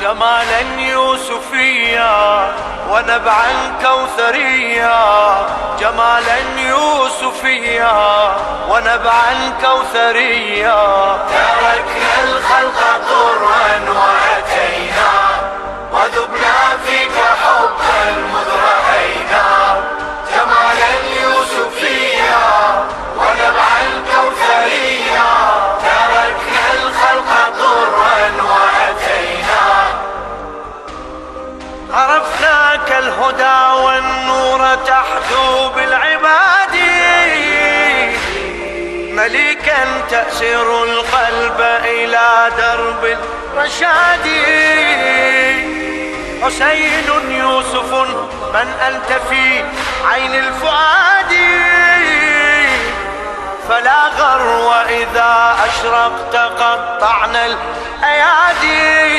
جمالا يوسفيا ونبعا كوثريا، جمالا يوسفيا ونبعا كوثريا. تركنا الخلق طرا وأتينا وذبنا فيك حبا مذ رأينا، جمالا يوسفيا ونبعا كوثريا. تركنا الخلق طرا وأتينا. عرفناك الهدى والنور تحدو بالعباد، مليكا تأسر القلب إلى درب الرشاد. حسين يوسف من أنت في عين الفؤاد، فلا غر إذا أشرقت قطعنا الأيادي.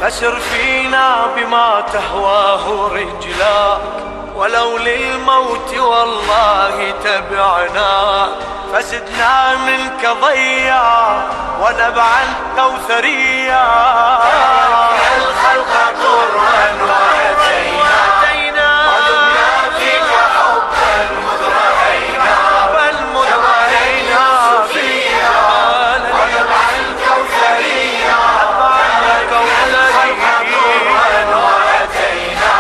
فسر فينا بما تهواه رجلاك، ولو للموت والله تبعنا. فزدنا منك ضيا ونبعا كوثريا. تركنا الخلق طرا وأتينا وذبنا فيك حبا مذ رأينا، جمالا يوسفيا ونبعا كوثريا. تركنا الخلق طرا وأتينا.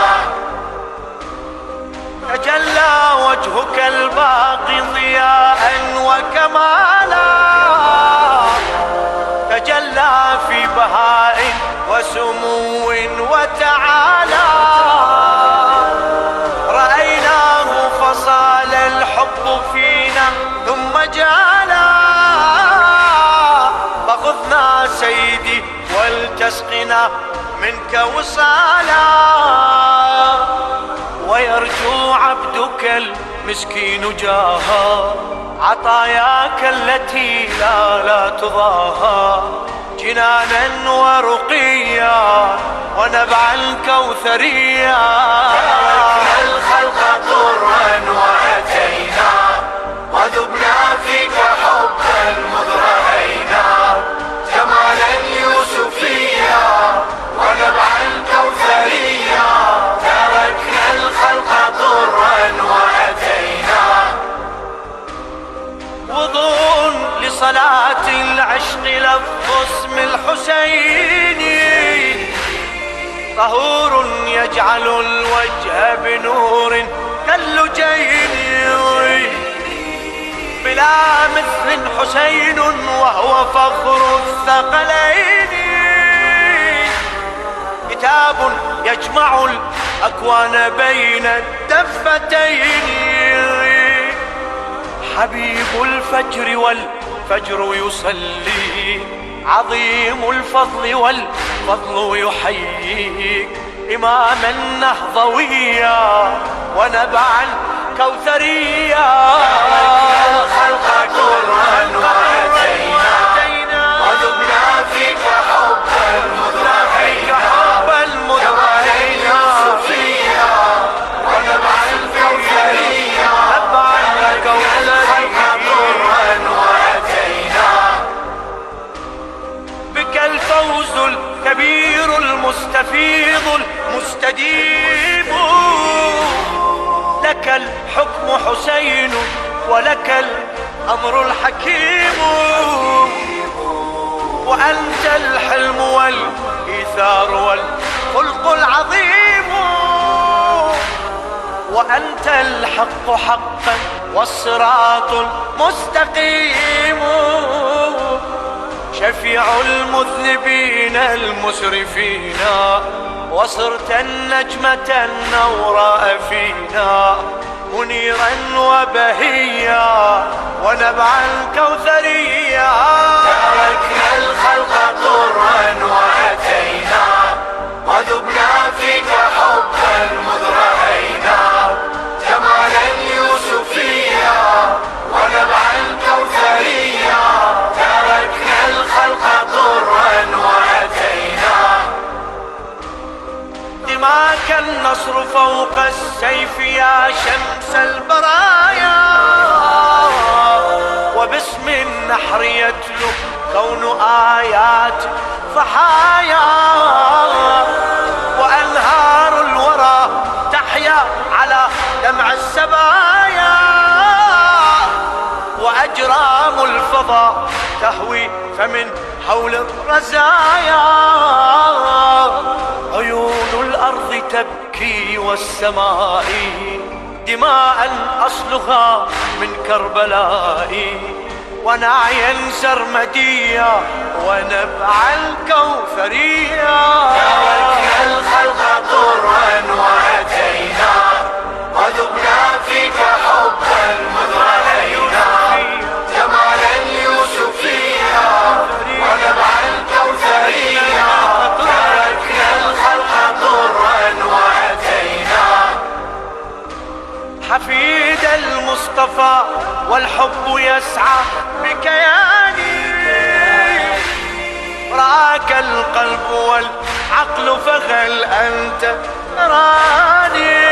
تجلى وجهك الباقي ضياء وكمالا، تجلى في بهاء وسمو وتعالى. رأيناه فصال الحب فينا ثم جالا. فخذنا سيدي ولتسقنا منك وصالا. ويرجو عبدك المسكين جاها عطاياك التي لا تضاها. جنانا ورقيا ونبعا كوثريا. تركنا الخلق طرا وأتينا وذبنا فيك حبا مذ رأينا، جمالا يوسفيا ونبعا كوثريا. تركنا الخلق طرا وأتينا. وضوء لصلاة العشق لفظ اسم الحسين، طهور يجعل الوجه بنور كاللجين. بلا مثل حسين وهو فخر الثقلين. كتاب يجمع الأكوان بين الدفتين. حبيب الفجر والفجر يصلي، عظيم الفضل والفضل يحييك. إماما نهضويا ونبعا كوثريا. تركنا الخلق طرا وأتينا وذبنا فيك حبا مذ رأينا، جمالا يوسفيا ونبعا كوثريا. تركنا الخلق طرا وأتينا. بك الفوز الكبير المستفيض المستجيب. لك الحكم حسين ولك الأمر الحكيم. وأنت الحلم والإيثار والخلق العظيم. وأنت الحق حقا والصراط المستقيم. شفيع المذنبين المسرفين، وصرت النجمة النوراء فينا. منيرا وبهيا ونبعا كوثريا. تركنا الخلق طرا وأتينا وذبنا فيك حبا مذ رأينا، جمالا يوسفيا ونبعا كوثريا. تركنا الخلق طرا وأتينا. دماك النصر فوق السيف يا شمس البرايا. وباسم النحر يتلو كون آيات الضحايا، وأنهار الورى تحيا على دمع السبايا، وأجرام الفضاء تهوي فمن حول الرزايا، عيون الأرض تبكي والسماء دماء أصلها من كربلاء، ونعيا سرمديا ونبع الكوثريا. تركنا الخلق طرا وأتينا، وذبنا فيك حبا مذ رأينا، جمالا يوسفيا ونبع الكوثريا. تركنا الخلق طرا وأتينا. حفيد المصطفى والحب يسعى بكياني، رآك القلب والعقل فهل أنت تراني،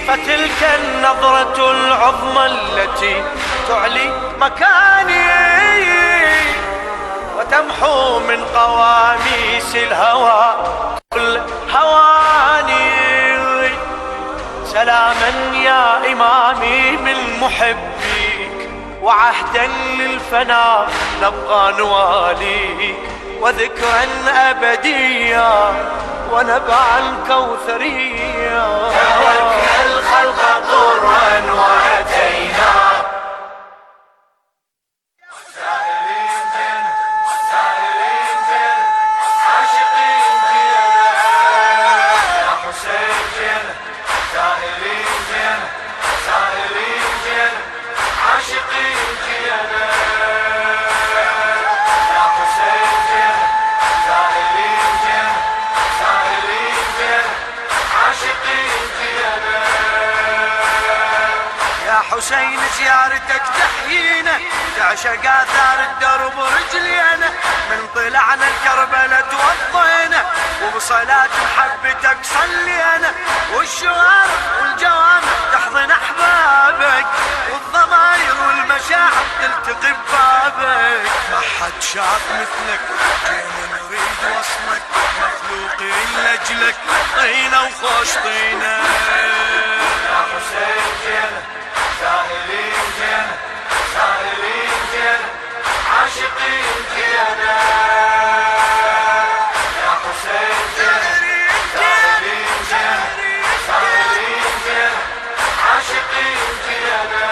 فتلك النظرة العظمى التي تعلي مكاني، وتمحو من قواميس الهوى كل هواني. سلاما يا إمامي من محبيك، وعهدا للفناء نبقى نواليك، وذكرا أبديا ونبعا كوثريا. تركنا الخلق طرا وأتينا. حسين زيارتك تحيينا، تعشق آثار الدرب رجلينا، من طلعنا الكربلة توضينا، وبصلاة محبتك صلينا، والشوارع والجوامع تحضن أحبابك، والضماير والمشاعر تلتقي ببابك. ما حد شاف مثلك، جينا نريد وصلك، مخلوقين لأجلك طينا وخوش طينا. يا حسين جينا سائلين جينا، سائلين جينا، عاشقين جينا. يا حسين جينا سائلين جينا، سائلين جينا، عاشقين جينا.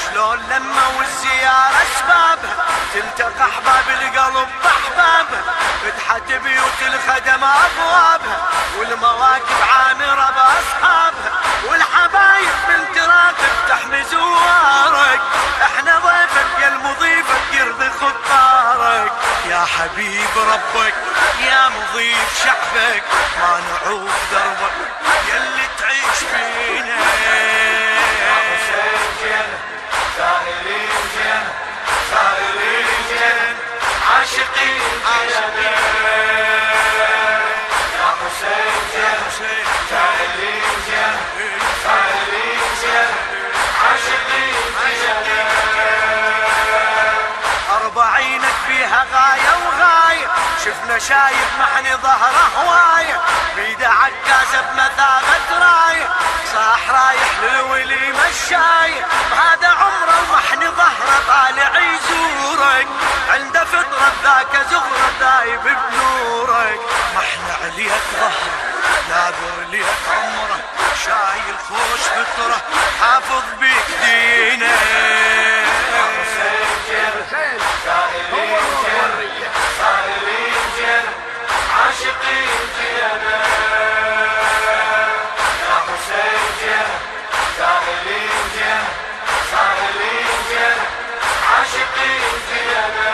شلون لما والزيارة اسبابها تلتقى احباب القلب باحبابها، فتحت بيوت الخدم ابوابها، والمواكب عامرة باصحابها، والحبايب من تراقب تحمي زوارك. احنا ضيفك يا المضيفك يرضي خطارك، يا حبيب ربك يا مضيف شعبك، ما نعوف دربك يلي تعيش فينا. يا حسين جينا سائلين جينا، سائلين جينا، عاشقين جينا. يا حسين جينا سائلين جينا، سائلين جينا، عاشقين جينا. أربعينك فيها غاية وغاية، شفنا شايب محني ظهره هواية، بيده عكازة بمثابة راية، صاح رايح للولي مشاية، هذا عمره ومحني ظهره طالع يزورك، عنده فطرة ذاك زغرة دايب بنورك. محنى عليك ظهره ناظر ليك عمره، شايل خوش فطرة حافظ بيك دينه. سائلين جينا، سائلين جينا، عاشقين جينا. يا حسين جينا سائلين جينا، سائلين جينا، عاشقين جينا.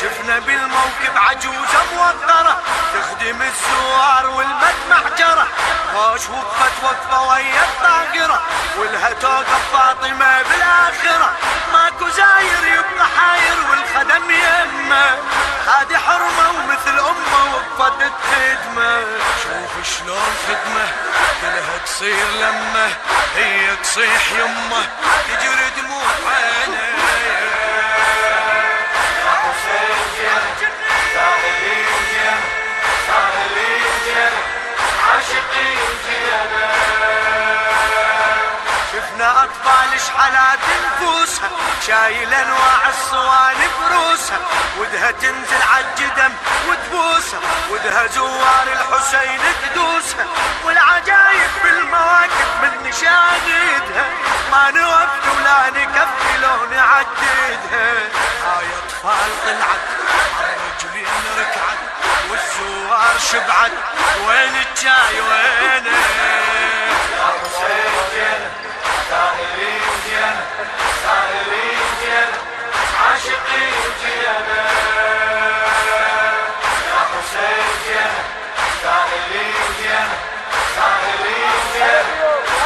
شفنا بالموكب عجوزة موقرة تخدم الزوار والمدمع جرى، خوش وقفت وقفة ويا الطاقرة، والها توقف فاطمة بالآخرة، ماكو زاير يبقى حاير والخدم يمه، هادي حرمة ومثل أمه وقفت الخدمة. شوف شلون خدمة كلها تصير لمه، هي تصيح يمه تجري دموع عينه. الانواع الصواني بروسها، ودها تنزل عالجدم وتبوسها، ودها زوار الحسين تدوسها، والعجايب بالمواقف من نشاهدها، ما نوفي ولا نكفي لو نعددها. هاي اطفال طلعت عالرجلين ركعت والزوار شبعت، وين الجاي وينه؟ يا حسين جن سائلين جن سائلين جن عاشقين جنة، يا حسين جن سائلين جن سائلين جن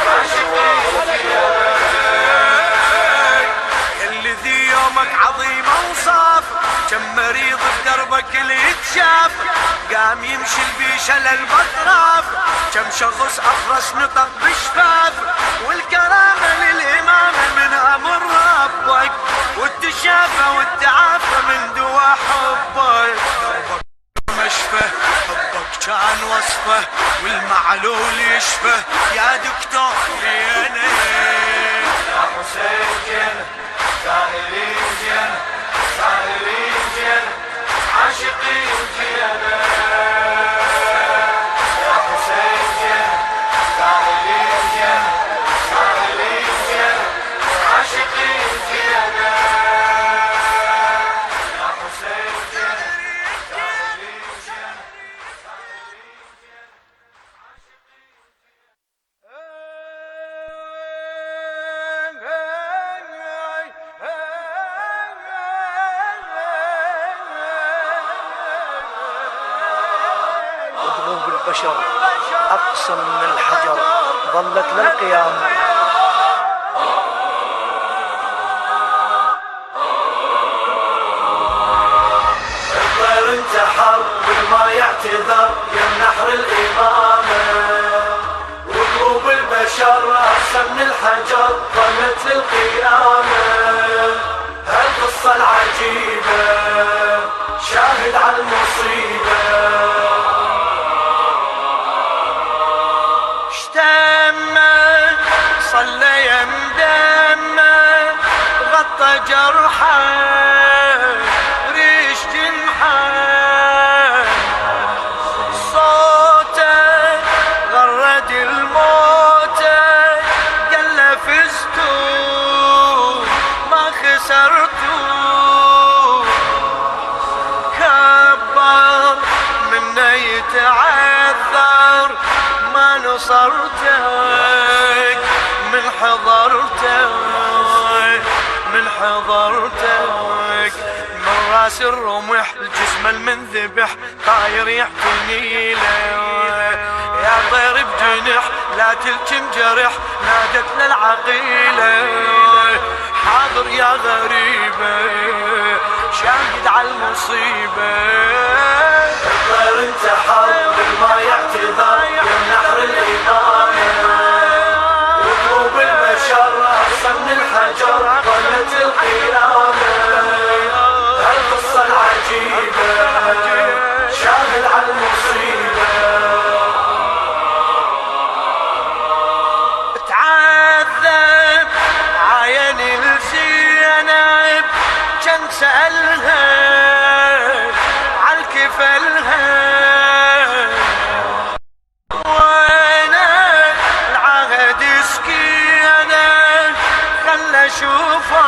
عاشقين جنة. اللي ذي يومك عظيم اوصاف، كم مريض بدربك اللي يتشاف، قام يمشي البيشة للبطراف، كم شخص أخرس نطق بشفاف، والكرامة للإمامة من أمر ربك، والتشافى والتعافى من دوا حبك. مشفى حبك كان وصفه، والمعلول يشفى يا دكتور لينا. يا حسين جن سائلين جن سائلين جن عاشقين جنة، يا حسين جن سائلين جن سائلين جن عاشقين جنة، يا حسين جن سائلين جن. ودروب البشر أقسم من الحجر ظلت للقيامة. الطير انتحر والما يعتذر يم نحر الإمامة، وقلوب البشر أقسم من الحجر ظلت للقيامة. هالقصة العجيبة شاهد على المصيبة، اشتمه صلى يمدمه غطى جرحه ريش جنحه، صوته غرد الموتى قال فزتوا ما خسرتوا، كبر منه يتعذر ما نصرتك من حضرتك من حضرتك، من راس الرمح الجسم المنذبح طاير يعتني له، يا طير بجنح لا تلكم جرح نادت للعقيلة، حاضر يا غريبة شاهد على المصيبة. الطير انتحر والما يعتذر يم نحر الإمامة، وقلوب البشر أقسم من الحجر ظلت القيامة. هالقصة العجيبة شاهد على المصيبة، تعذب عاين الزينب كان سألها عالكفلها، وانا العهد سكينة خلى اشوفه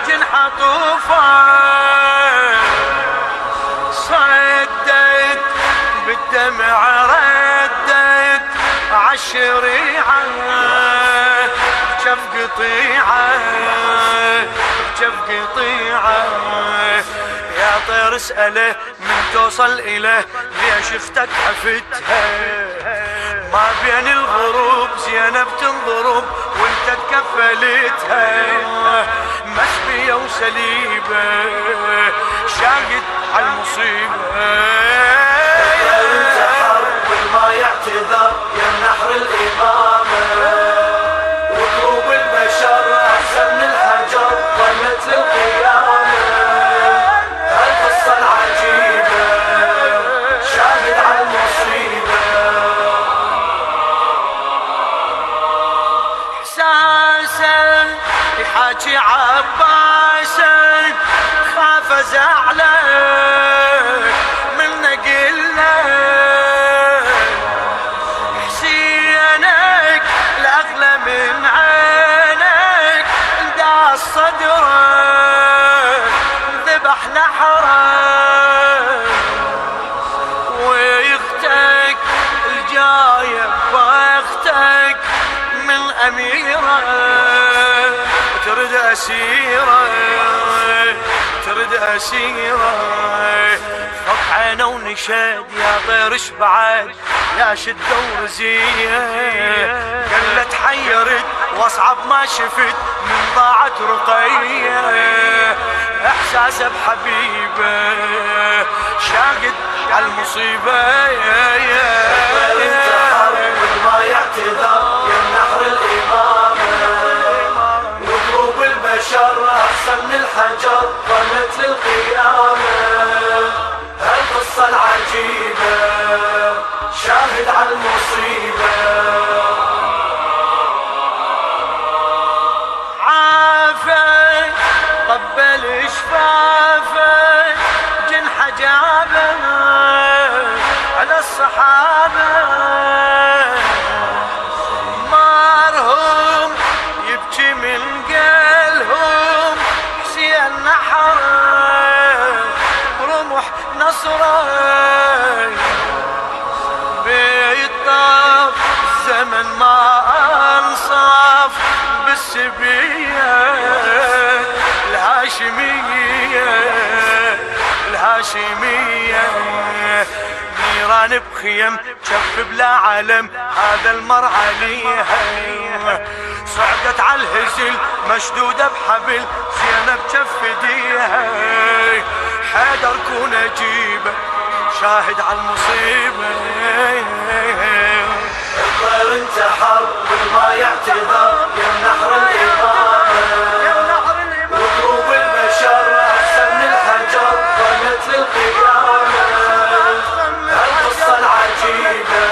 جنحة طوفه، صدت بالدمع ردت عالشريعة بجف قطيعة بجف قطيعة. يا طير اسأله من توصل إله ليش اختك عفتها، ما بين الغروب زينب تنضرب وانت تكفلتها، مسبية وسليبة شاهد عالمصيبة. انتحر والما يعتذر يم نحر الإمامة، وقلوب البشر أحسن من الحجر ظلت للقيامة. هالقصة العجيبة شاهد على المصيبة، إحساسا يحاكي عباس زعلك من نقلنا حسينك الأغلى من عينك داس صدرك ذبح نحرك ويختك الجاية باختك من أميرة ترد أسيرة ترد أسيرة فك عينه ونشاد يا طيرش بعد يا شدة ورزية قال تحيرت واصعب ما شفت من ضاعت رقية احساسه بحبيبه شاقد عالمصيبة انت حرب ما يعتذر يا النحر الإمامة وقلوب البشر أحسن من الحجر ظلت للقيامة هالقصة العجيبة شاهد على المصيبة عافك طبل شفافك جنح جابك على الصحابة مارهم يبكي من قلهم حسين نحر رمح نصره بيطاف الزمن ما انصاف بالسبية الهاشمية الهاشمية نيران بخيم شف بلا علم هذا المر عليها صعدت على الهزل مشدودة بحبل زينب جف ايديها حيدر كون اجيبه شاهد على المصيبة الطير انتحر والما يعتذر يا النحر الإمامة وقلوب البشر أحسن من الحجر ظلت للقيامة هالقصة العجيبة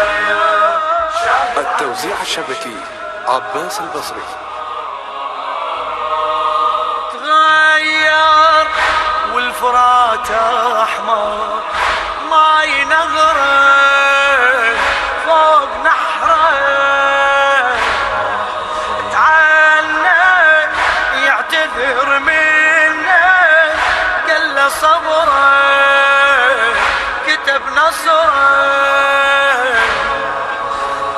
التوزيع الشبكي عباس البصري. تغير والفرات احمر ماي نغره فوق نحره تعالى يعتذر منه قال له صبره كتب نصره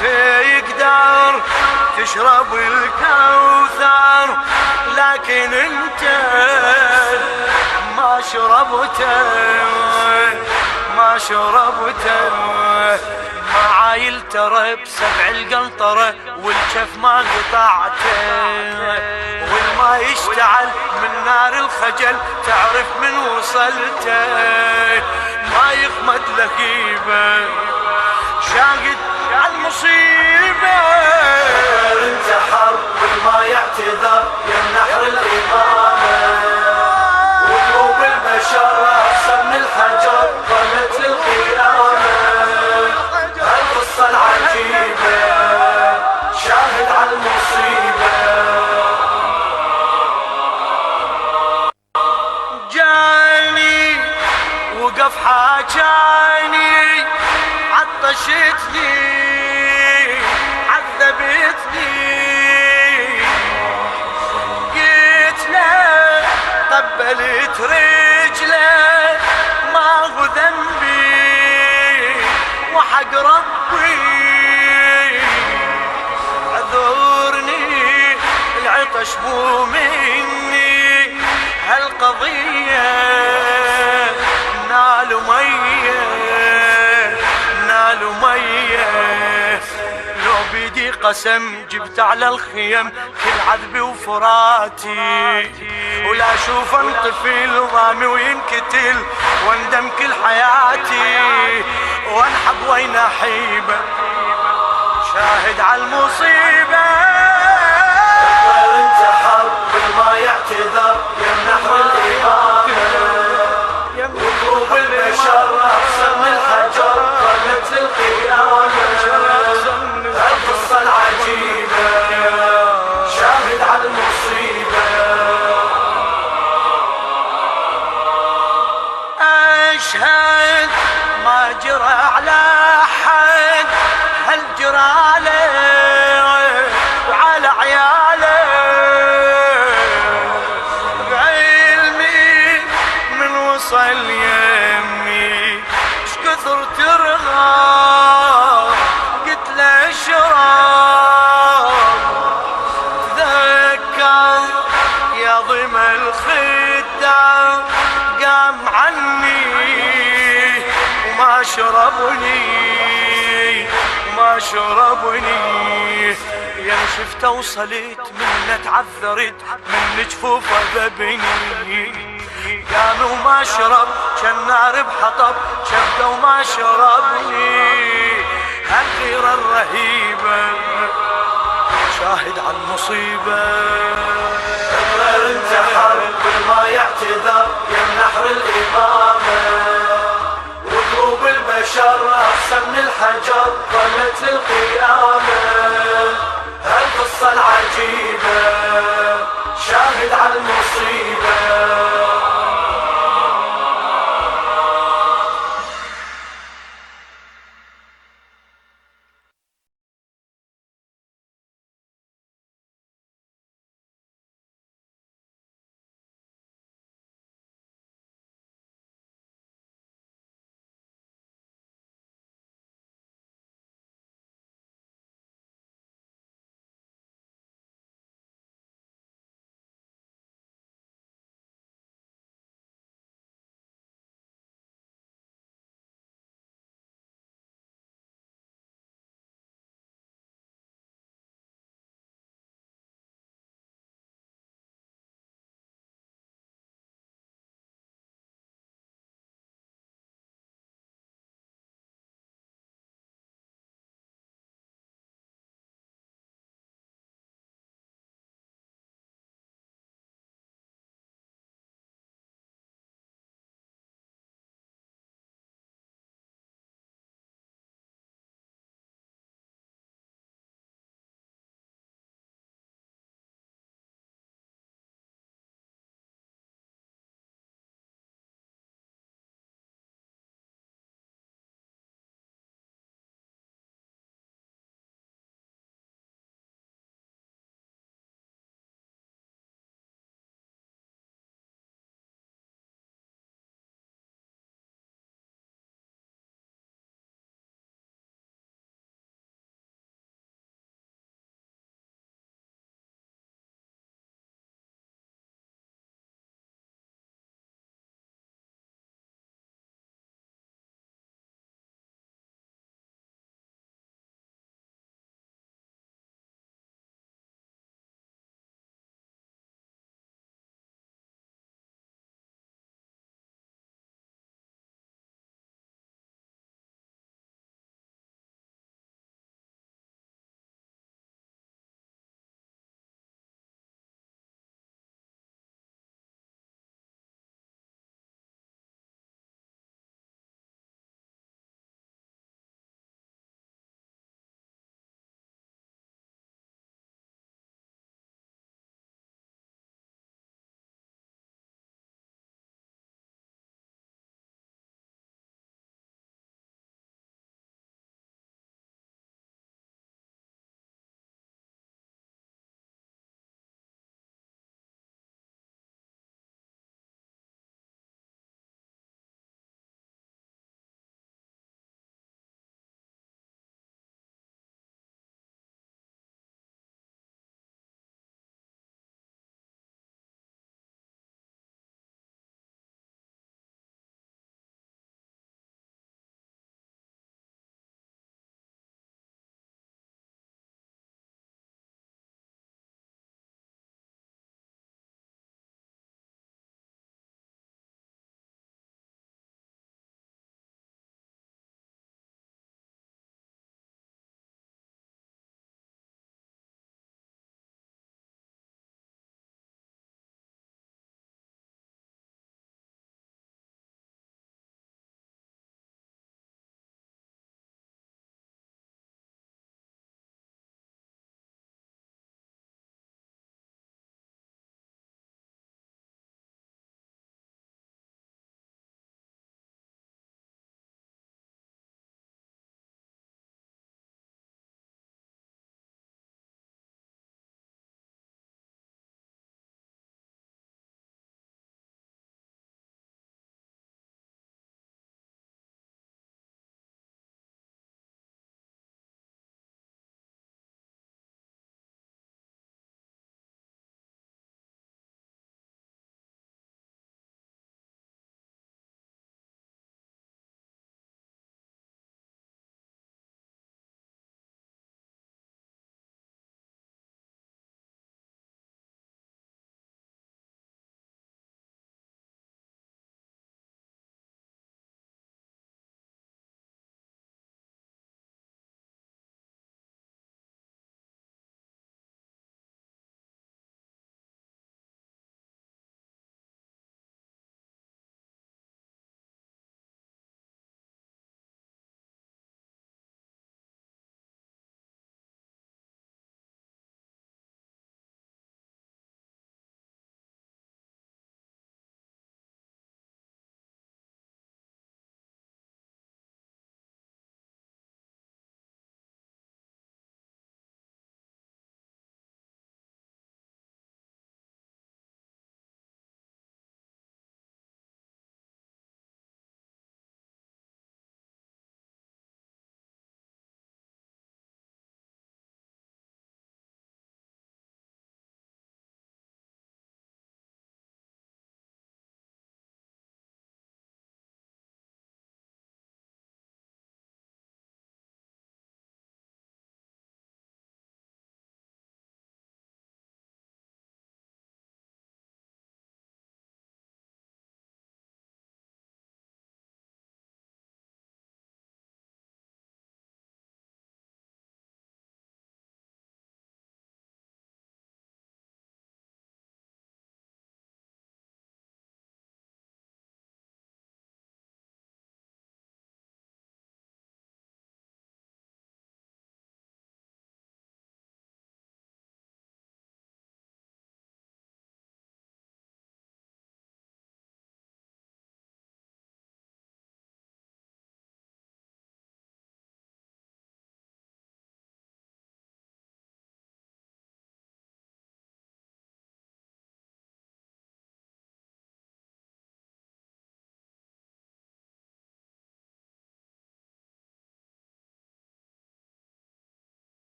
تقدر تشرب الكوثر لكن انت ما شربته ما شربته معايل ترى بسبع القنطرة والجف ما قطعته والما يشتعل من نار الخجل تعرف من وصلته ما يخمد لهيبه شاقد عالمصيبة انتحر والما يعتذر يا النحر الإمامة وقلوب البشر أحسن من الحجر ظلت للقيامة هالقصة العجيبة شاهد على المصيبة جاني وقف حاجاني عطشتني عذبتني قلت له قبلت رجله ما هو ذنبي وحق ربي عذرني العطش مو مني هالقضية نالوا مية نالوا مية لو بيدي قسم جبت على الخيم كل عذبي وفراتي ولا اشوف انطفل ضامي وينكتل واندم كل حياتي وانحب وين احيبه شاهد على المصيبة انتحر والما يعتذر يا النحر الإمامة وقلوب البشر أحسن من الحجر ظلت للقيامة القصة العجيبة شاهد على المصيبة مشهد ما جرى على حد، هل جرى عليه وعلى عياله. بعلمي من وصل يمي شكثر ترغب، قلت له اشرب تذكر يا ضمى الخدام قام عني وما شربني يا شفته وصلت منه تعذرت من جفوفه ذبني. قام وما شرب كان نار بحطب شفته وما شربني. هالغيرة الرهيبة شاهد عن مصيبة. انتحر كل ما يعتذر يمنحر الإمامة، وقلوب البشر أحسن من الحجر ظلت للقيامة. هالقصة العجيبة شاهد على المصيبة.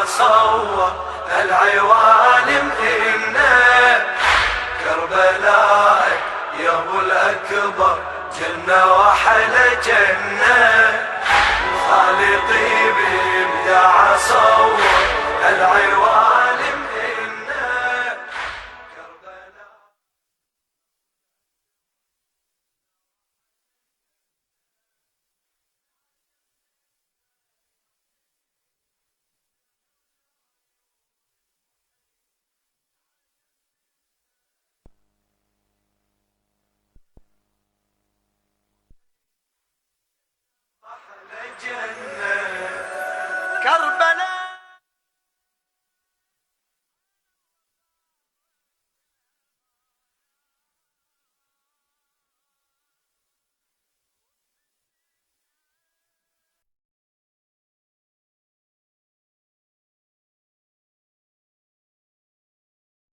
صور العوالم إنا كربلاء يا ابو الاكبر جنة وحلا جنة خالقي بيبدع صور العوالم